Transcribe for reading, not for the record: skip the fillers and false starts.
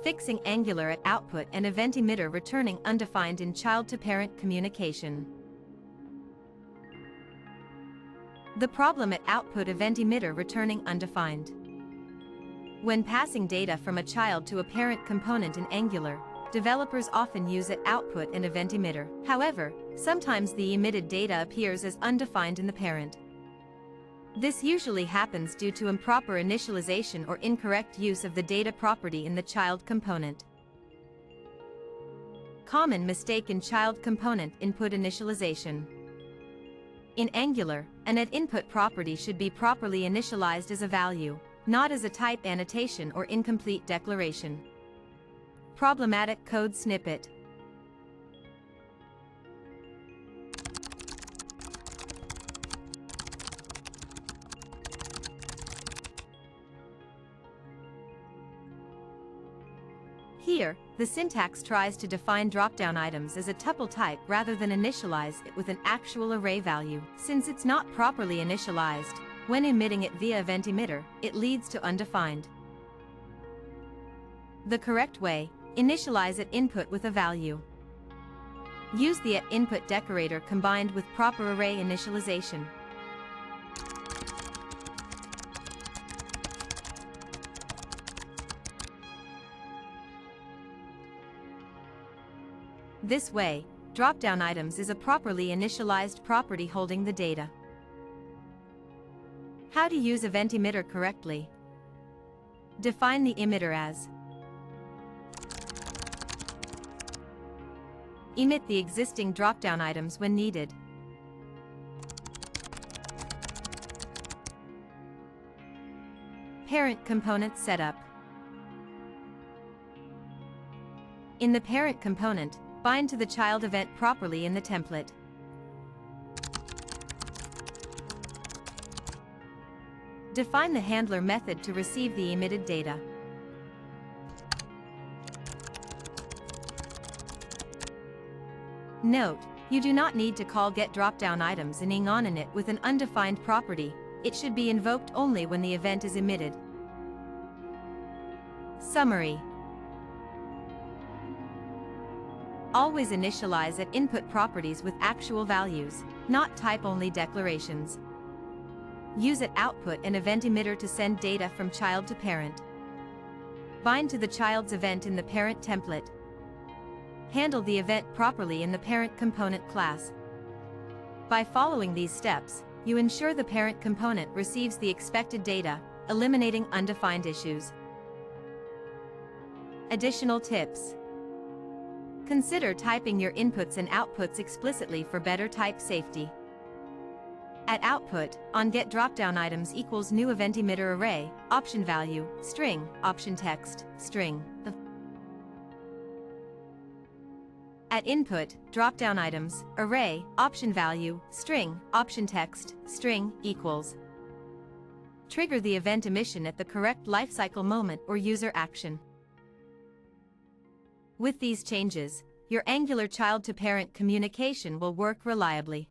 Fixing Angular at output and EventEmitter returning undefined in child-to-parent communication. The problem at output EventEmitter returning undefined. When passing data from a child to a parent component in Angular, developers often use at output and EventEmitter. However, sometimes the emitted data appears as undefined in the parent. This usually happens due to improper initialization or incorrect use of the data property in the child component. Common mistake in child component input initialization. In Angular, an at-input property should be properly initialized as a value, not as a type annotation or incomplete declaration. Problematic code snippet. Here, the syntax tries to define dropdown items as a tuple type rather than initialize it with an actual array value. Since it's not properly initialized, when emitting it via EventEmitter, it leads to undefined. The correct way: initialize at input with a value. Use the at-input decorator combined with proper array initialization. This way, dropdown items is a properly initialized property holding the data. How to use EventEmitter correctly. Define the emitter as. Emit the existing dropdown items when needed. Parent component setup. In the parent component, bind to the child event properly in the template. Define the handler method to receive the emitted data. Note, you do not need to call getDropdownItems in init with an undefined property. It should be invoked only when the event is emitted. Summary. Always initialize at input properties with actual values, not type-only declarations. Use at output and EventEmitter to send data from child to parent. Bind to the child's event in the parent template. Handle the event properly in the parent component class. By following these steps, you ensure the parent component receives the expected data, eliminating undefined issues. Additional tips. Consider typing your inputs and outputs explicitly for better type safety. At output, on getDropdownItems equals new EventEmitter array, option value, string, option text, string. At input, dropdownItems, array, option value, string, option text, string, equals. Trigger the event emission at the correct lifecycle moment or user action. With these changes, your Angular child-to-parent communication will work reliably.